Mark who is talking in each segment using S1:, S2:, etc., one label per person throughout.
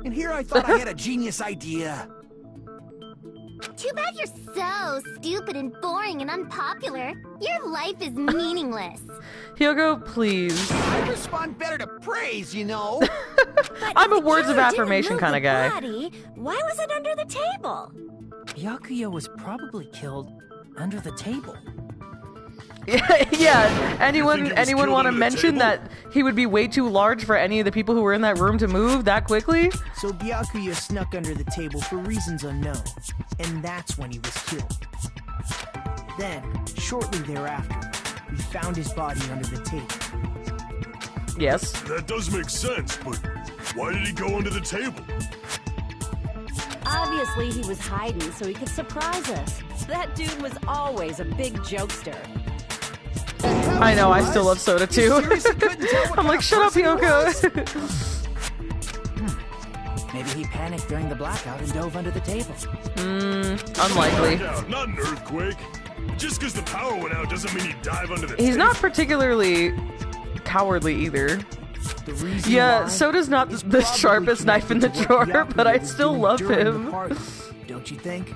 S1: And here I thought I had a genius idea.
S2: Too bad you're so stupid and boring and unpopular. Your life is meaningless.
S3: Hiyoko, please.
S1: I respond better to praise, you know.
S3: I'm a words of affirmation kind of guy.
S4: Body, why was it under the table?
S5: Byakuya was probably killed under the table.
S3: Yeah, anyone want to mention that he would be way too large for any of the people who were in that room to move that quickly?
S5: So Byakuya snuck under the table for reasons unknown, and that's when he was killed. Then, shortly thereafter, we found his body under the table.
S3: Yes.
S6: That does make sense, but why did he go under the table?
S4: Obviously, he was hiding so he could surprise us. That dude was always a big jokester.
S3: I know, I still love soda too. I'm like, shut up, Hiyoko.
S5: Maybe he panicked during the blackout and dove under the table.
S3: Unlikely.
S6: Not an earthquake. Just because the power went out doesn't mean he'd dive under the
S3: He's
S6: table.
S3: not particularly cowardly either. Yeah, soda's not the sharpest knife in the drawer, but I still love him.
S5: Don't you think?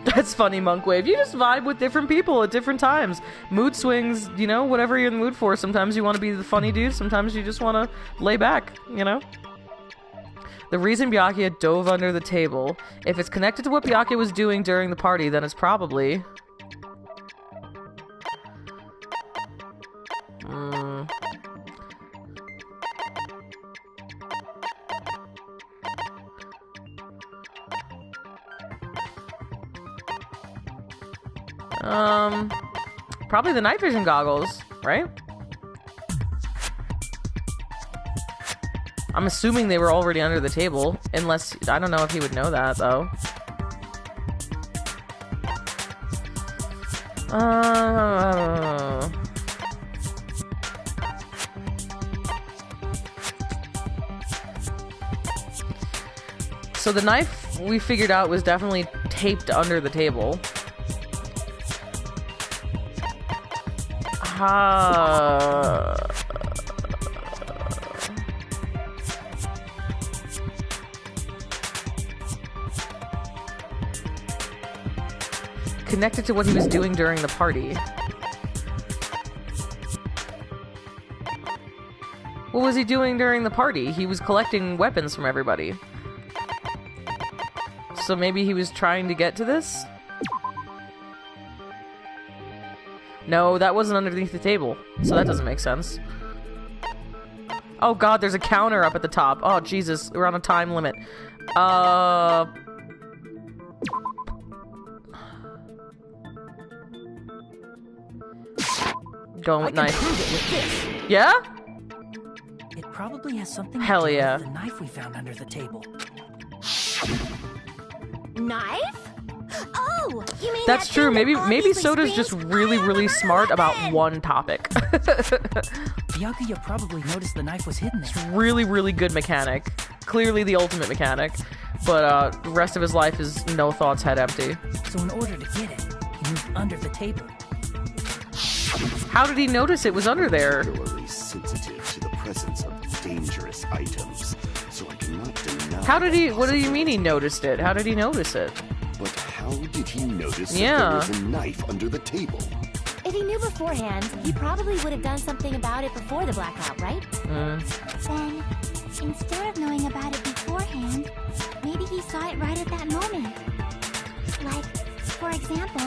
S3: That's funny, Monkwave. You just vibe with different people at different times. Mood swings, you know, whatever you're in the mood for. Sometimes you want to be the funny dude, sometimes you just want to lay back, you know? The reason Byakuya dove under the table, if it's connected to what Byakuya was doing during the party, then it's probably... Probably the night vision goggles, right? I'm assuming they were already under the table, unless, I don't know if he would know that, though. So the knife we figured out was definitely taped under the table. Connected to what he was doing during the party. What was he doing during the party? He was collecting weapons from everybody. So maybe he was trying to get to this? No, that wasn't underneath the table, so that doesn't make sense. Oh god, there's a counter up at the top. Oh Jesus, we're on a time limit. Going with knife.
S5: Prove it with this.
S3: Yeah?
S5: It probably has something to
S3: Hell
S5: do
S3: yeah.
S5: with the knife we found under the table.
S2: Knife? Oh, you mean
S3: That's
S2: that
S3: true.
S2: thing that
S3: Maybe
S2: obviously
S3: Soda's just
S2: screams,
S3: really,
S2: "I am
S3: really
S2: a
S3: smart about
S2: virgin!"
S3: one topic.
S5: Byakuya probably noticed the knife was hidden there.
S3: Really, really good mechanic. Clearly the ultimate mechanic. But the rest of his life is no thoughts, head empty.
S5: So in order to get it, he moved under the table.
S3: How did he notice it was under there?
S7: Particularly sensitive to the presence of dangerous items, so I cannot deny.
S3: How did he? What do you mean he noticed it? How did he notice it?
S7: But how did he notice
S3: Yeah.
S7: that there was a knife under the table?
S2: If he knew beforehand, he probably would have done something about it before the blackout, right? Then, instead of knowing about it beforehand, maybe he saw it right at that moment. Like, for example,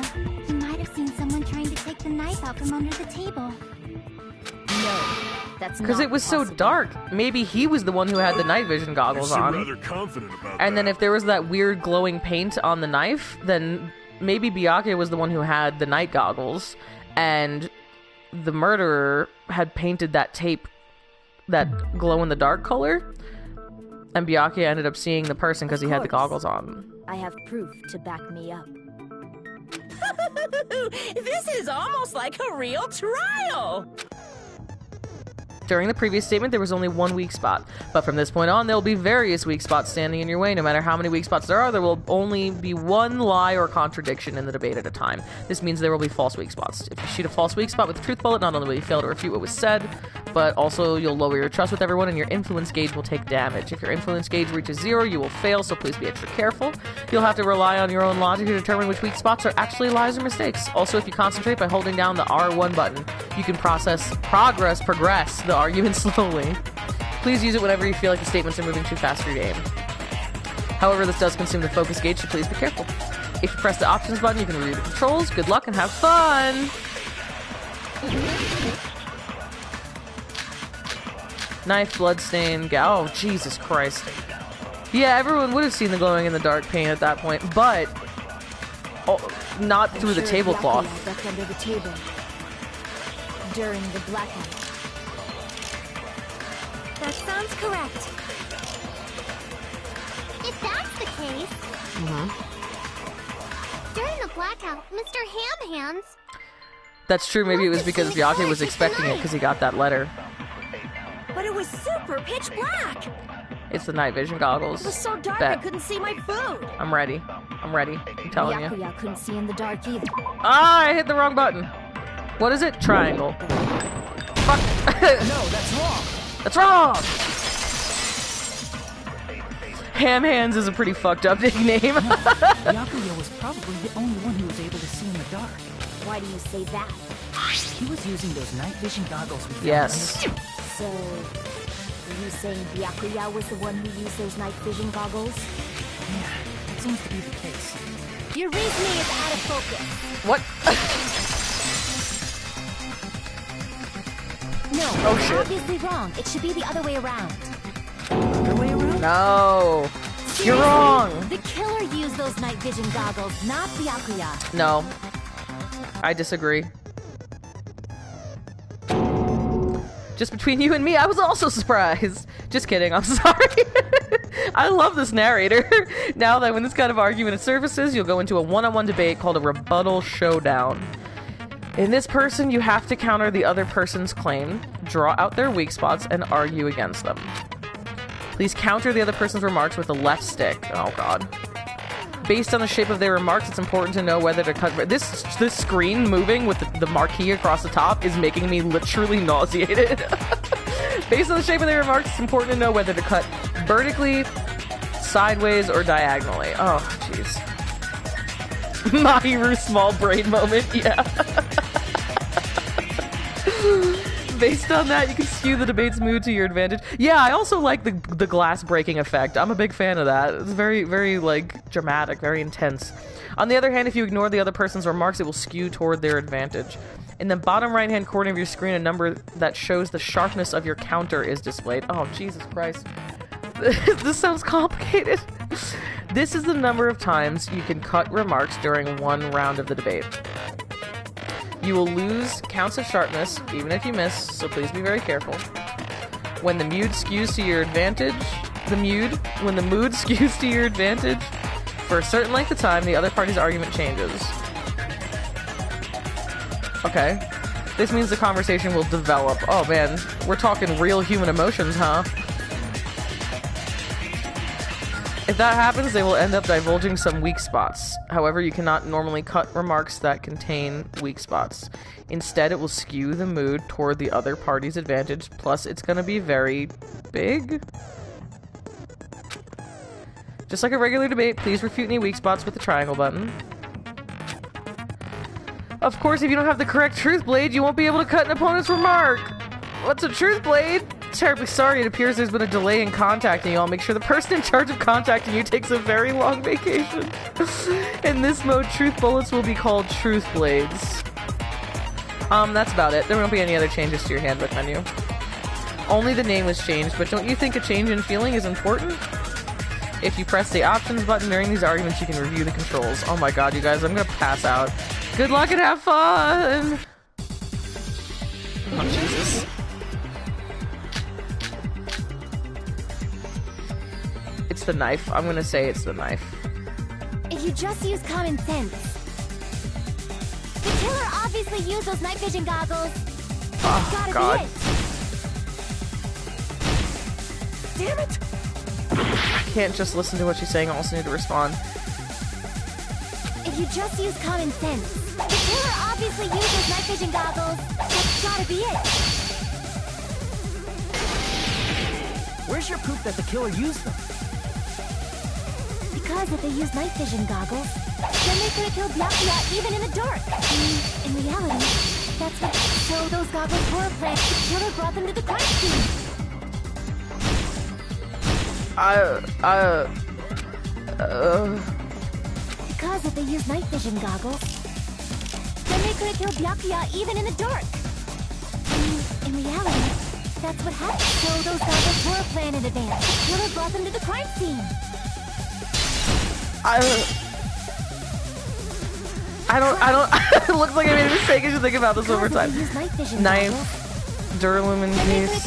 S2: he might have seen someone trying to take the knife out from under the table.
S4: No, that's not
S3: Because it was so
S4: possible.
S3: dark. Maybe he was the one who had the night vision goggles
S6: I'm
S3: on.
S6: rather confident about
S3: And then
S6: that.
S3: if there was that weird glowing paint on the knife, then maybe Byakuya was the one who had the night goggles, and the murderer had painted that tape that glow-in-the-dark color, and Byakuya ended up seeing the person because he had the goggles on.
S4: I have proof to back me up. This is almost like a real trial!
S3: During the previous statement, there was only one weak spot, but from this point on, there will be various weak spots standing in your way. No matter how many weak spots there will only be one lie or contradiction in the debate at a time. This means there will be false weak spots. If you shoot a false weak spot with a truth bullet, not only will you fail to refute what was said, but also you'll lower your trust with everyone and your influence gauge will take damage. If your influence gauge reaches 0, you will fail, so please be extra careful. You'll have to rely on your own logic to determine which weak spots are actually lies or mistakes. Also, if you concentrate by holding down the R1 button, you can progress the argument slowly. Please use it whenever you feel like the statements are moving too fast for your aim. However, this does consume the focus gauge, so please be careful. If you press the options button, you can review the controls. Good luck and have fun! Knife, bloodstain, oh, Jesus Christ. Yeah, everyone would have seen the glowing in the dark paint at that point, but not through the tablecloth.
S2: Left under the table during the blackout. That sounds correct. If that's the case, during the blackout, Mr. Ham Hands.
S3: That's true. Maybe it was because Hiyoko was expecting it because he got that letter.
S4: But it was super pitch black.
S3: It's the night vision goggles.
S4: It was so dark
S3: Bet.
S4: I couldn't see my food.
S3: I'm ready. I'm ready. I'm telling you.
S2: Yakuya couldn't see in the dark either.
S3: Ah, I hit the wrong button. What is it? Triangle. Fuck.
S5: No, that's wrong.
S3: That's wrong! Ham Hands is a pretty fucked up nickname.
S8: Yakuya was probably the only one who was able to see in the dark.
S2: Why do you say that?
S8: He was using those night vision goggles we found.
S3: Yes.
S2: So, are you saying Yakuya was the one who used those night vision goggles?
S8: Yeah, it seems to be the case.
S2: Your reasoning is out of focus.
S3: What?
S2: No,
S3: Oh,
S2: it's
S3: shit.
S2: obviously wrong. It should be the other way around.
S8: The way around?
S3: No.
S2: Seriously,
S3: You're wrong.
S2: The killer used those night vision goggles, not Yakuya.
S3: No. I disagree. Just between you and me, I was also surprised. Just kidding, I'm sorry. I love this narrator. Now that when this kind of argument surfaces, you'll go into a one-on-one debate called a rebuttal showdown. In this person, you have to counter the other person's claim, draw out their weak spots, and argue against them. Please counter the other person's remarks with the left stick. Oh god. Based on the shape of their remarks, it's important to know whether to cut... This screen moving with the marquee across the top is making me literally nauseated. Based on the shape of their remarks, it's important to know whether to cut vertically, sideways, or diagonally. Oh, jeez. Mahiru small brain moment, yeah. Based on that, you can skew the debate's mood to your advantage. Yeah, I also like the glass breaking effect. I'm a big fan of that. It's very, very, like, dramatic, very intense. On the other hand, if you ignore the other person's remarks, it will skew toward their advantage. In the bottom right-hand corner of your screen, a number that shows the sharpness of your counter is displayed. Oh, Jesus Christ. This sounds complicated. This is the number of times you can cut remarks during one round of the debate. You will lose counts of sharpness, even if you miss, so please be very careful. When the mood skews to your advantage, when the mood skews to your advantage, for a certain length of time, the other party's argument changes. Okay. This means the conversation will develop. Oh man, we're talking real human emotions, huh? If that happens, they will end up divulging some weak spots. However, you cannot normally cut remarks that contain weak spots. Instead, it will skew the mood toward the other party's advantage, plus it's gonna be very big. Just like a regular debate, please refute any weak spots with the triangle button. Of course, if you don't have the correct truth blade, you won't be able to cut an opponent's remark. What's a truth blade? Terribly sorry, it appears there's been a delay in contacting you. I'll make sure the person in charge of contacting you takes a very long vacation. In this mode, truth bullets will be called truth blades. That's about it. There won't be any other changes to your handbook menu. Only the name was changed, but don't you think a change in feeling is important? If you press the options button during these arguments, you can review the controls. Oh my god, you guys, I'm gonna pass out. Good luck and have fun! Oh, Jesus. It's the knife. I'm gonna say it's the knife.
S2: If you just use common sense. The killer obviously used those night vision goggles.
S3: Oh,
S2: Gotta
S3: God.
S2: be it.
S4: Damn it!
S3: I can't just listen to what she's saying. I also need to respond.
S2: If you just use common sense. The killer obviously used those night vision goggles. That's gotta be it.
S5: Where's your proof that the killer used them?
S2: Because if they used night vision goggles, then they could have killed Byakuya even in the dark. In reality, that's what... So those goggles were a prank. The killer brought them to the crime scene. Because if they used night vision goggles, then they could have killed Byakuya even in the dark. In reality, that's what happened. So those goggles were a plan in advance. The killer brought them to the crime scene.
S3: I don't, it looks like I made a mistake. I should think about this one more time. Knife, Duralumin case,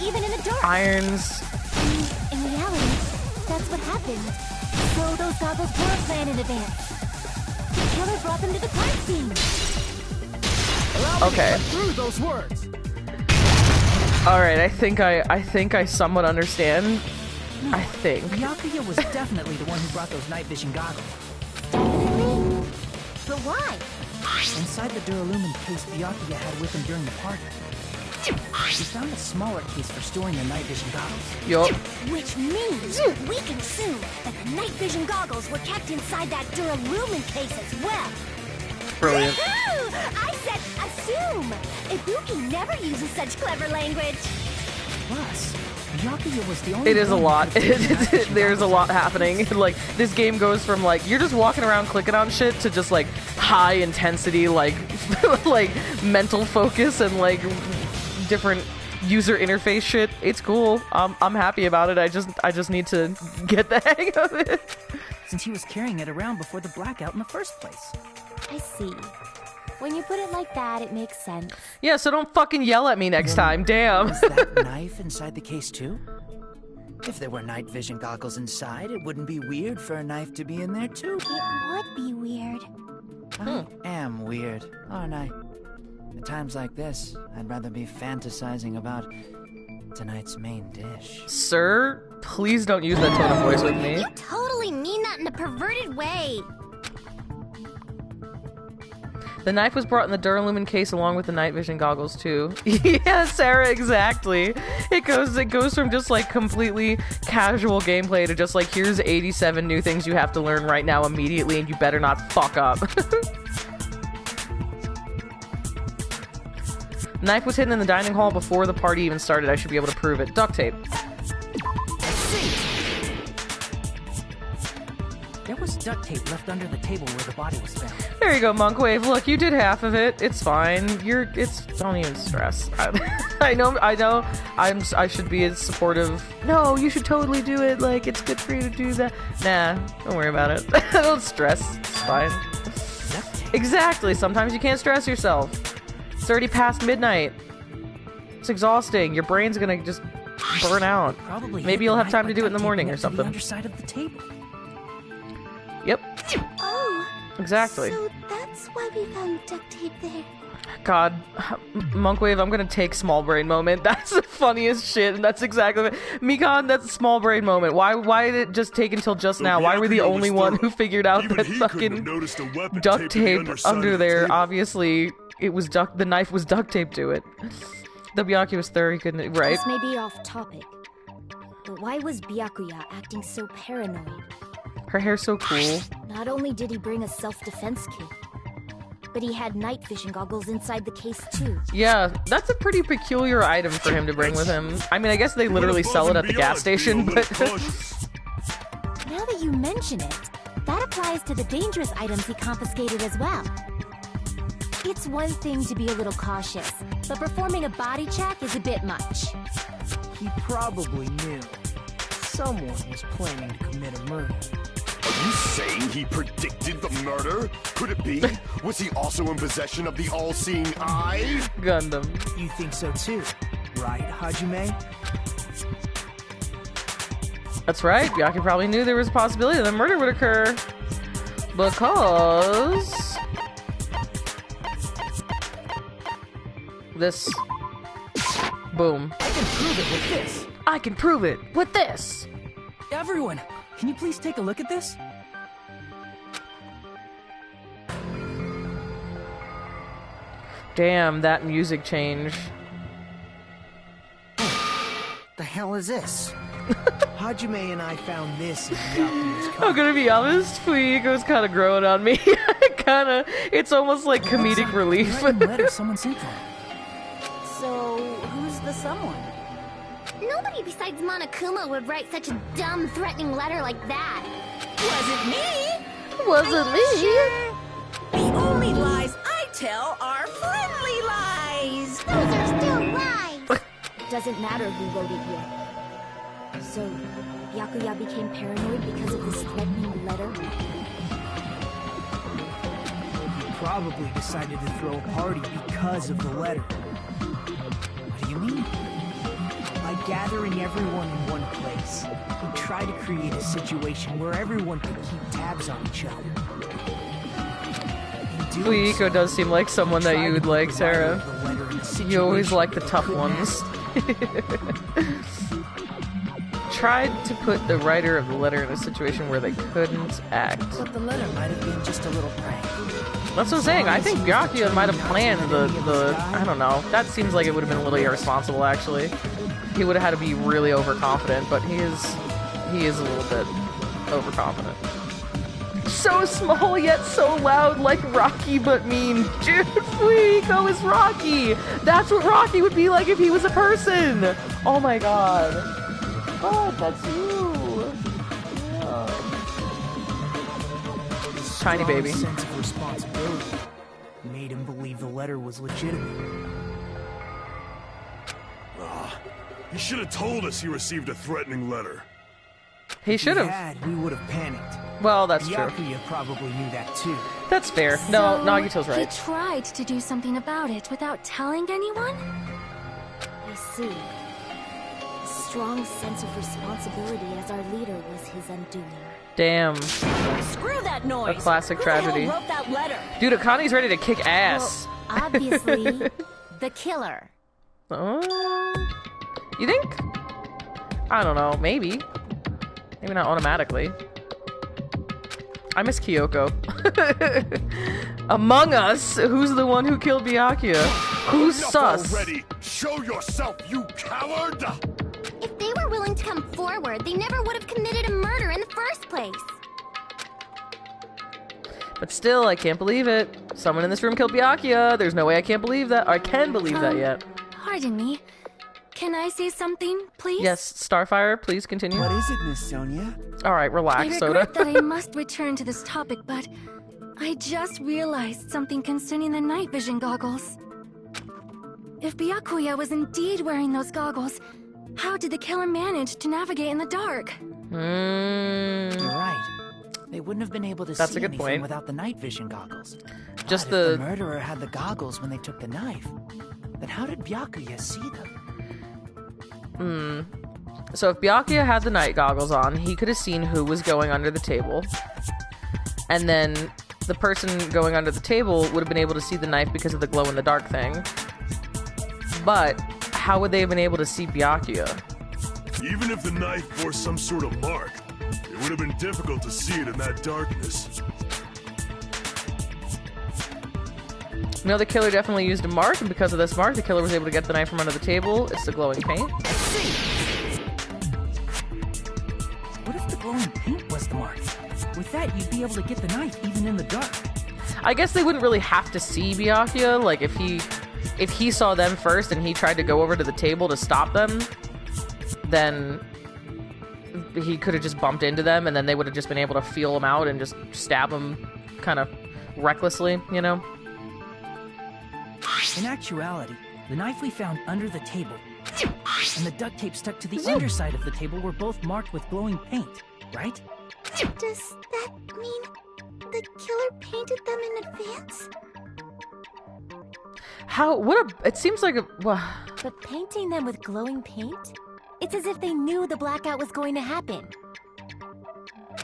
S2: even in the dark.
S3: irons.
S2: In reality, that's what happened. So those goggles were a plan in advance. The killer brought them to the crime scene.
S3: Okay.
S5: Through those words.
S3: Alright, I think I somewhat understand. I think.
S5: Byakuya was definitely the one who brought those night vision goggles.
S2: Definitely? But why?
S5: Inside the Duralumin case Byakuya had with him during the party, we found a smaller case for storing the night vision goggles.
S3: Yup.
S2: Which means we can assume that the night vision goggles were kept inside that Duralumin case as well.
S3: Brilliant.
S2: I said assume! Ibuki never uses such clever language.
S5: Plus, Byakuya was the only
S3: It is a
S5: one
S3: lot.
S5: who could fit the night
S3: There's a
S5: vision
S3: lot
S5: goggles.
S3: happening. Like, this game goes from, like, you're just walking around clicking on shit to just, like, high intensity, like, like, mental focus and, like, different user interface shit. It's cool. I'm happy about it. I just need to get the hang of it.
S5: Since he was carrying it around before the blackout in the first place.
S2: I see. When you put it like that, it makes sense.
S3: Yeah, so don't fucking yell at me next time. Damn.
S5: Was that knife inside the case too? If there were night vision goggles inside, it wouldn't be weird for a knife to be in there too.
S2: It would be weird.
S5: I am weird, aren't I? At times like this, I'd rather be fantasizing about tonight's main dish.
S3: Sir, please don't use that tone of voice with me.
S2: You totally mean that in a perverted way.
S3: The knife was brought in the Duralumin case along with the night vision goggles too. Yeah, Sarah, exactly. It goes from just like completely casual gameplay to just like, here's 87 new things you have to learn right now immediately and you better not fuck up. Knife was hidden in the dining hall before the party even started. I should be able to prove it. Duct tape.
S5: There was duct tape left under the table where the body was found.
S3: There you go, Monkwave. Look, you did half of it. It's fine. Don't even stress. I know. I should be as supportive. No, you should totally do it. Like, it's good for you to do that. Nah, don't worry about it. Don't stress. It's fine. Exactly. Sometimes you can't stress yourself. It's already past midnight. It's exhausting. Your brain's gonna just burn out.
S5: Probably
S3: Maybe you'll have time to do it in the morning or something.
S5: The underside of the table.
S3: Yep.
S2: Oh.
S3: Exactly.
S2: So that's why we found duct tape there.
S3: God, Monkwave, I'm gonna take small brain moment. That's the funniest shit, and that's exactly what... Mikon, that's a small brain moment. Why did it just take until just now? Why were the only one who figured out that fucking duct tape under there? Obviously, it was the knife was duct taped to it. The Byakuya was thorough, he couldn't... Right?
S2: This may be off topic, but why was Byakuya acting so paranoid?
S3: Her hair's so cool.
S2: Not only did he bring a self-defense kit, but he had night vision goggles inside the case too.
S3: Yeah, that's a pretty peculiar item for him to bring with him. I mean, I guess they literally sell it at the gas station, but...
S2: Now that you mention it, that applies to the dangerous items he confiscated as well. It's one thing to be a little cautious, but performing a body check is a bit much.
S5: He probably knew someone was planning to commit a murder.
S7: Are you saying he predicted the murder? Could it be? Was he also in possession of the all-seeing eye?
S3: Gundam.
S5: You think so too, right, Hajime?
S3: That's right, Byakuya probably knew there was a possibility that a murder would occur. Because... this... Boom.
S5: I can prove it with this.
S3: I can prove it with this!
S5: Everyone, can you please take a look at this?
S3: Damn, that music change.
S5: The hell is this? Hajime and I found this in Byakuya's car.
S3: I'm gonna be honest, Fuego's kind of growing on me. It's almost like comedic relief.
S8: Letter someone sent for him.
S4: So, who's the someone?
S2: Nobody besides Monokuma would write such a dumb, threatening letter like that.
S4: Wasn't me!
S3: Wasn't me.
S4: The only lies I tell are friendly lies!
S2: Those are still lies!
S9: Doesn't matter who wrote it yet. So, Byakuya became paranoid because of this threatening letter?
S5: He probably decided to throw a party because of the letter. What do you mean? By gathering everyone in one place, he tried to create a situation where everyone could keep tabs on each other.
S3: Hiyoko does seem like someone that you would like, Sarah. You always like the tough ones. Tried to put the writer of the letter in a situation where they couldn't act.
S8: But the letter might have been just a little prank.
S3: That's what I'm saying. I think Byakuya might have planned the I don't know. That seems like it would have been a little irresponsible, actually. He would have had to be really overconfident, but he is a little bit overconfident. So small yet so loud, like Rocky but mean. Dude, Fuego is Rocky! That's what Rocky would be like if he was a person! Oh my god. Oh, that's you! Yeah. Tiny baby.
S5: Sense of responsibility made him believe the letter was legitimate.
S6: He should have told us he received a threatening letter.
S3: He should have.
S5: We would have panicked.
S3: Well, that's true.
S5: Byakuya probably knew that too.
S3: That's fair. No, Nagito's right.
S9: He tried to do something about it without telling anyone? I see. A strong sense of responsibility as our leader was his undoing.
S3: Damn.
S4: Screw that noise!
S3: A classic tragedy.
S4: Who the hell wrote that letter?
S3: Dude, Akani's ready to kick ass.
S2: Well, obviously, the killer.
S3: You think? I don't know. Maybe. Maybe not automatically. I miss Hiyoko. Among Us, who's the one who killed Byakuya? Who's sus?
S7: Already. Show yourself, you coward!
S2: If they were willing to come forward, they never would have committed a murder in the first place.
S3: But still, I can't believe it. Someone in this room killed Byakuya. There's no way I can't believe that. I can believe that yet.
S9: Pardon me. Can I say something, please?
S3: Yes, Starfire, please continue.
S1: What is it, Miss Sonia?
S3: Alright, relax,
S9: I
S3: Soda.
S9: regret that I must return to this topic, but I just realized something concerning the night vision goggles. If Byakuya was indeed wearing those goggles, how did the killer manage to navigate in the dark?
S8: You're right. They wouldn't have been able to
S3: That's
S8: see
S3: a good
S8: anything
S3: point.
S8: without the night vision goggles.
S3: Just
S8: But if
S3: the-
S8: the murderer had the goggles when they took the knife, then how did Byakuya see them?
S3: So if Byakuya had the night goggles on, he could have seen who was going under the table. And then the person going under the table would have been able to see the knife because of the glow-in-the-dark thing. But how would they have been able to see Byakuya?
S6: Even if the knife bore some sort of mark, it would have been difficult to see it in that darkness.
S3: No, the killer definitely used a mark, and because of this mark, the killer was able to get the knife from under the table. It's the glowing paint.
S8: What if the glowing paint was the mark? With that, you'd be able to get the knife even in the dark.
S3: I guess they wouldn't really have to see Byakuya. Like, if he saw them first and he tried to go over to the table to stop them, then he could have just bumped into them, and then they would have just been able to feel him out and just stab him kind of recklessly, you know?
S8: In actuality, the knife we found under the table and the duct tape stuck to the underside of the table were both marked with glowing paint, right?
S2: Does that mean the killer painted them in advance?
S3: It seems like a, well,
S2: But painting them with glowing paint? It's as if they knew the blackout was going to happen.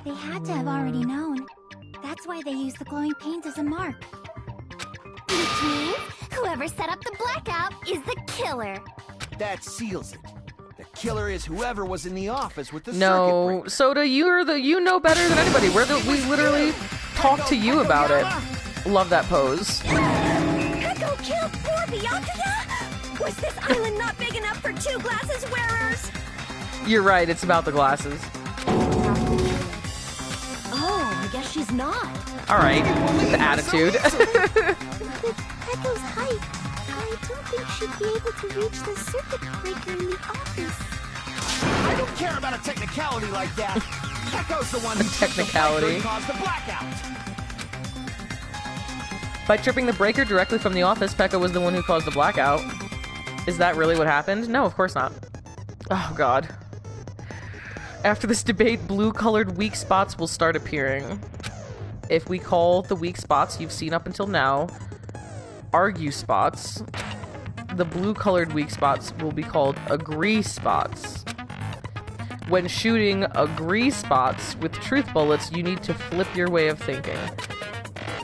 S2: They had to have already known. That's why they used the glowing paint as a mark. Which means whoever set up the blackout is the killer.
S1: That seals it. The killer is whoever was in the office with the circuit
S3: no,
S1: breaker.
S3: Soda, you know better than anybody. We literally talked to you about it. Love that pose.
S4: Echo killed poor Byakuya? Was this island not big enough for 2 glasses wearers?
S3: You're right, it's about the glasses.
S2: Oh, I guess she's not.
S3: Alright, the attitude.
S2: With Pecco's height, I don't think she'd be able to reach the circuit breaker in the office.
S1: I don't care about a technicality like that. Pecco's the one who
S3: technicality.
S1: caused the blackout.
S3: By tripping the breaker directly from the office, Pecco was the one who caused the blackout. Is that really what happened? No, of course not. Oh, God. After this debate, blue-colored weak spots will start appearing. If we call the weak spots you've seen up until now argue spots, the blue-colored weak spots will be called agree spots. When shooting agree spots with truth bullets, you need to flip your way of thinking.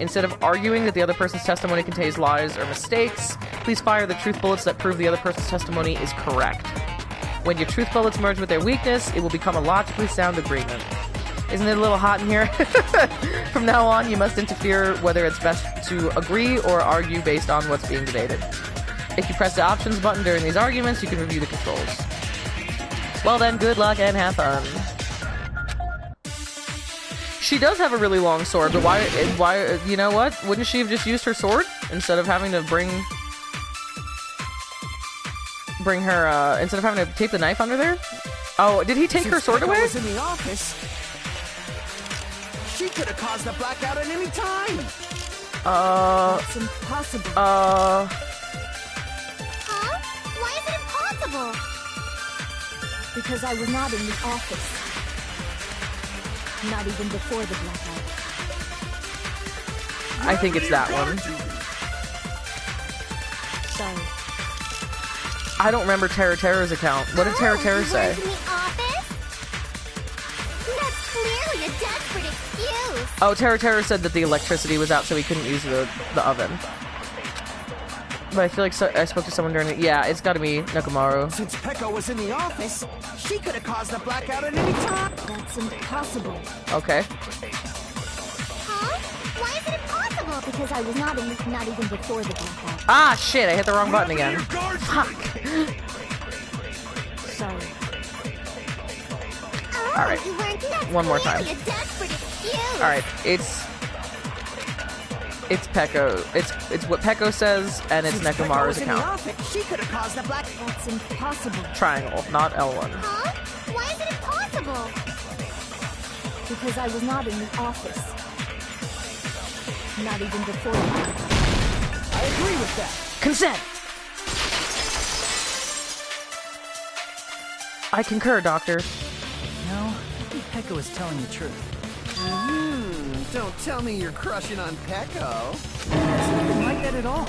S3: Instead of arguing that the other person's testimony contains lies or mistakes, please fire the truth bullets that prove the other person's testimony is correct. When your truth bullets merge with their weakness, it will become a logically sound agreement. Isn't it a little hot in here? From now on, you must interfere whether it's best to agree or argue based on what's being debated. If you press the options button during these arguments, you can review the controls. Well then, good luck and have fun. She does have a really long sword, but why, you know what? Wouldn't she have just used her sword instead of having to bring her, instead of having to tape the knife under there? Oh, did he take her sword away?
S1: Was in the office. She could have caused a blackout at any time.
S2: That's impossible.
S9: Huh? Why is it impossible?
S2: Because I was not in the office. Not even before the blackout.
S3: I think it's that one.
S2: Sorry.
S3: I don't remember Terra's account. What did Terra say?
S9: In the office? That's clearly a desperate excuse.
S3: Oh, Terra said that the electricity was out, so he couldn't use the oven. But I feel like I spoke to someone during it. Yeah, it's got to be Nekomaru.
S1: Since Pecco was in the office, she could have caused a blackout at any time.
S2: That's impossible.
S3: Okay.
S9: Huh? Why is it impossible?
S2: Because I was not even before the blackout.
S3: Ah, shit! I hit the wrong button again. Fuck.
S2: Sorry.
S9: Oh,
S3: All right.
S9: you weren't. That's
S3: One more time.
S9: clearly a desperate excuse.
S3: All right, it's Pecco. It's what Pecco says, and it's
S1: Since Pecco
S3: Nekomaru's
S1: was in the
S3: account.
S1: office, she could have caused a blackout.
S2: That's impossible.
S3: Triangle, not L1.
S9: Huh? Why is it impossible?
S2: Because I was not in the office. Not even before the blackout.
S1: I agree with that.
S3: Consent. I concur, Doctor.
S8: No, I think Pecco is telling the truth.
S1: Don't tell me you're crushing on Pecco.
S8: It's nothing like that at all.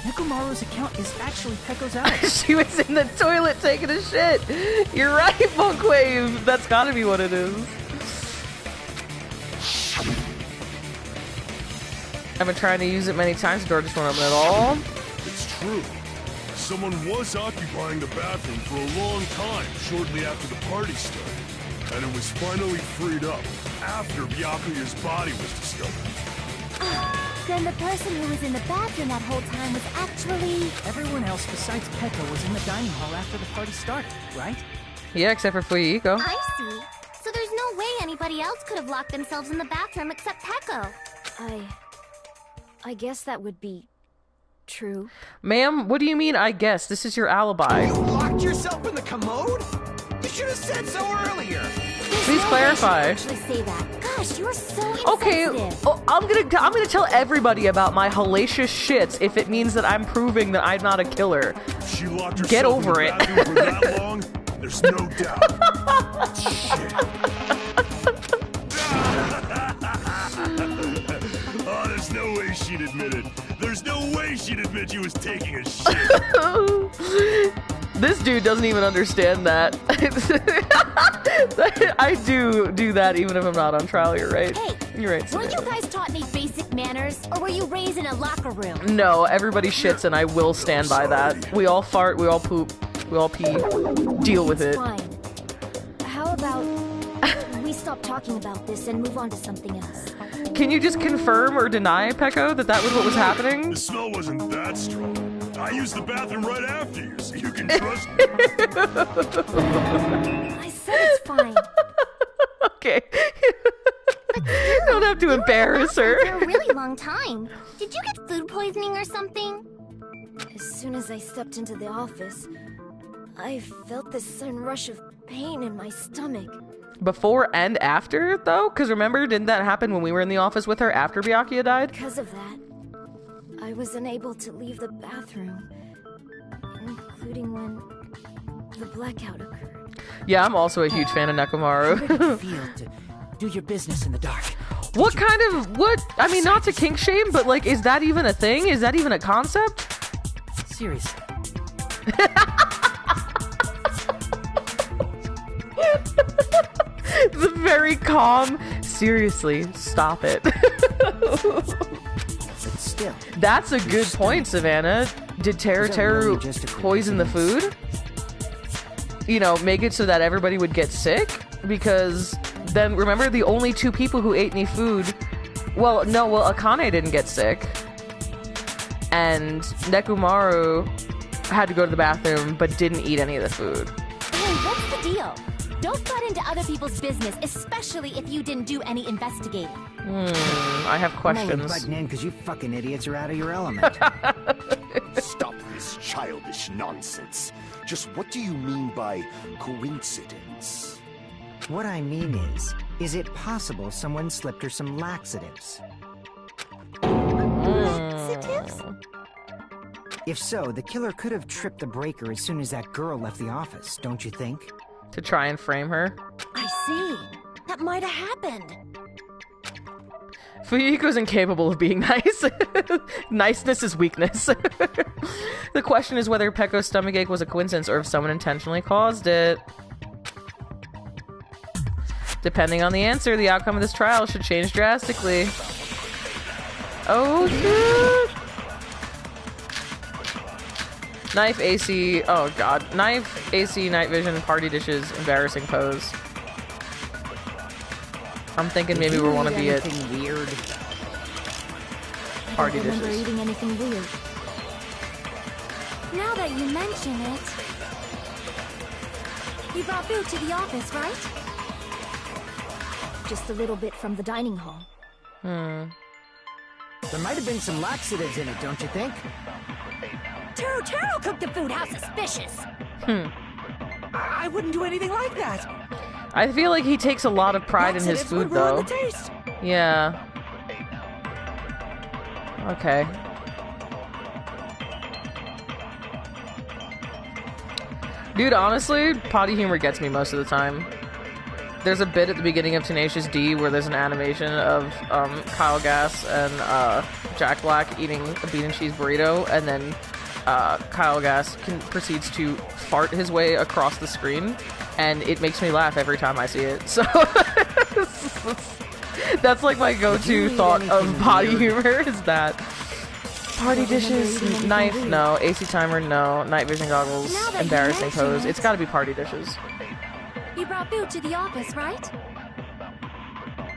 S8: Nekomaru's account is actually Pecco's Alice.
S3: She was in the toilet taking a shit. You're right, Funkwave. That's gotta be what it is. I've been trying to use it many times, the door just won't open at all.
S6: It's true. Someone was occupying the bathroom for a long time shortly after the party started. And it was finally freed up after Byakuya's body was discovered.
S2: Then the person who was in the bathroom that whole time was actually...
S8: Everyone else besides Pecco was in the dining hall after the party started, right?
S3: Yeah, except for Fuyiko.
S9: I see. So there's no way anybody else could have locked themselves in the bathroom except Pecco.
S2: I guess that would be... true.
S3: Ma'am, what do you mean, I guess? This is your alibi.
S1: You locked yourself in the commode? You should have said so earlier.
S3: Please clarify.
S2: Actually say that. Gosh, you're so
S3: Okay,
S2: insensitive.
S3: oh, I'm gonna tell everybody about my hellacious shits if it means that I'm proving that I'm not a killer.
S6: She locked herself
S3: Get over
S6: in
S3: it.
S6: the bathroom for that long? There's no doubt. Shit. Oh, there's no way she'd admit it. There's no way she'd admit she was taking a shit.
S3: This dude doesn't even understand that. I do that even if I'm not on trial, you're right.
S2: Hey,
S3: You're right.
S2: weren't you
S3: Savannah.
S2: guys taught any basic manners? Or were you raised in a locker room?
S3: No, everybody shits and I will stand by that. We all fart, we all poop, we all pee. Deal with it.
S2: Fine. How about we stop talking about this and move on to something else?
S3: Can you just confirm or deny, Pecco, that that was what was happening?
S6: The smell wasn't that strong. I used the bathroom right after you, so you can trust me.
S2: I
S3: to embarrass her.
S2: For a really long time. Did you get food poisoning or something?
S9: As soon as I stepped into the office, I felt this sudden rush of pain in my stomach.
S3: Before and after, though? Because remember, didn't that happen when we were in the office with her after Byakuya died?
S9: Because of that, I was unable to leave the bathroom, including when the blackout occurred.
S3: Yeah, I'm also a huge fan of Nekomaru.
S5: How did it feel to do your business in the dark?
S3: What kind of, I mean, not to kink shame, but like, is that even a thing? Is that even a concept?
S5: Seriously.
S3: The very calm, seriously, stop it.
S5: But still.
S3: That's a good point, Savannah. Did Teru poison the food? You know, make it so that everybody would get sick? Because then, remember, the only two people who ate any food... Well, no, Akane didn't get sick. And Nekomaru had to go to the bathroom, but didn't eat any of the food.
S2: Hey, what's the deal? Don't butt into other people's business, especially if you didn't do any investigating.
S3: I have
S5: I'm
S3: questions.
S5: only butting in because you fucking idiots are out of your element.
S7: Stop this childish nonsense. Just what do you mean by coincidence?
S5: What I mean is it possible someone slipped her some laxatives?
S2: Laxatives?
S5: If so, the killer could have tripped the breaker as soon as that girl left the office, don't you think?
S3: To try and frame her.
S4: I see. That might have happened.
S3: Fuyuko's incapable of being nice. Niceness is weakness. The question is whether Pekko's stomachache was a coincidence or if someone intentionally caused it. Depending on the answer, the outcome of this trial should change drastically. Oh, shit. Knife, AC, oh god. Knife, AC, night vision, party dishes, embarrassing pose. I'm thinking maybe we want to be at
S5: weird.
S3: party
S2: I don't remember
S3: dishes.
S2: eating anything weird.
S9: Now that you mention it, you brought food to the office, right?
S2: Just a little bit from the dining hall.
S5: There might have been some laxatives in it, don't you think?
S2: Teru cooked the food. How suspicious!
S5: I wouldn't do anything like that.
S3: I feel like he takes a lot of pride in his
S5: Laxatives
S3: food,
S5: would ruin
S3: though.
S5: the taste.
S3: Yeah. Okay. Dude, honestly, potty humor gets me most of the time. There's a bit at the beginning of Tenacious D where there's an animation of Kyle Gass and Jack Black eating a bean and cheese burrito, and then Kyle Gass proceeds to fart his way across the screen, and it makes me laugh every time I see it. So that's like my go-to thought of potty humor is that. Party dishes, knife, no. AC timer, no. Night vision goggles, embarrassing pose. It's gotta be party dishes.
S9: You brought food to the office, right?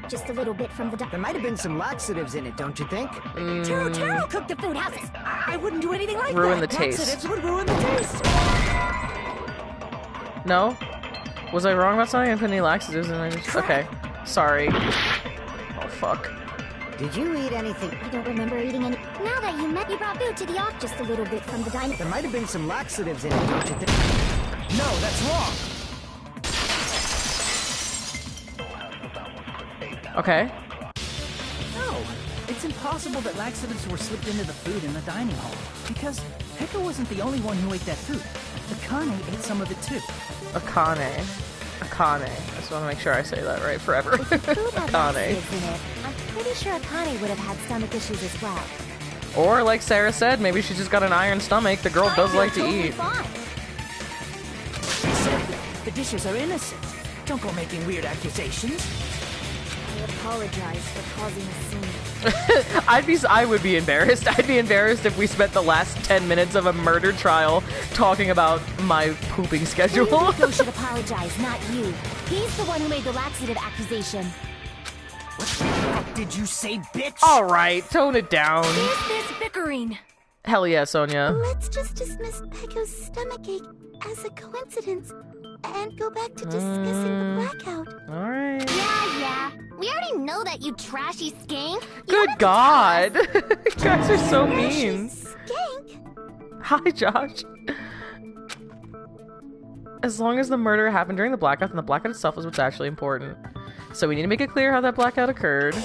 S2: Just a little bit from the
S5: There might have been some laxatives in it, don't you think?
S2: Teru cooked the food. How
S5: I wouldn't do anything like
S3: Ruin
S5: that.
S3: the taste.
S5: Laxatives would ruin the taste.
S3: No? Was I wrong about something? I put any laxatives in there? Okay. Sorry. Oh, fuck.
S5: Did you eat anything?
S2: I don't remember eating any. Now that you brought food to the office. Just a little bit from the dining.
S5: There might have been some laxatives in it, don't you think? No, that's wrong.
S3: Okay.
S8: No, it's impossible that laxatives were slipped into the food in the dining hall, because Pekka wasn't the only one who ate that food. Akane ate some of it too.
S3: Akane. I just want to make sure I say that right forever.
S2: Food had
S3: Akane.
S2: laxatives in it. I'm pretty sure Akane would have had stomach issues as well.
S3: Or, like Sarah said, maybe she's just got an iron stomach. The girl does like to
S2: Totally
S3: eat.
S2: fine.
S5: The dishes are innocent. Don't go making weird accusations.
S2: I apologize for causing a scene.
S3: I would be embarrassed. I'd be embarrassed if we spent the last 10 minutes of a murder trial talking about my pooping schedule.
S2: Hiyoko should apologize, not you. He's the one who made the laxative accusation.
S5: What the fuck did you say, bitch?
S3: Alright, tone it down.
S9: Is this bickering?
S3: Hell yeah, Sonia.
S2: Let's just dismiss Pekko's stomachache as a coincidence and go back to discussing the blackout.
S3: Alright.
S2: Yeah. We already know that you trashy skank!
S3: Good God! You guys are so
S2: Trashy
S3: mean.
S2: skank!
S3: Hi, Josh. As long as the murder happened during the blackout, then the blackout itself is what's actually important. So we need to make it clear how that blackout occurred.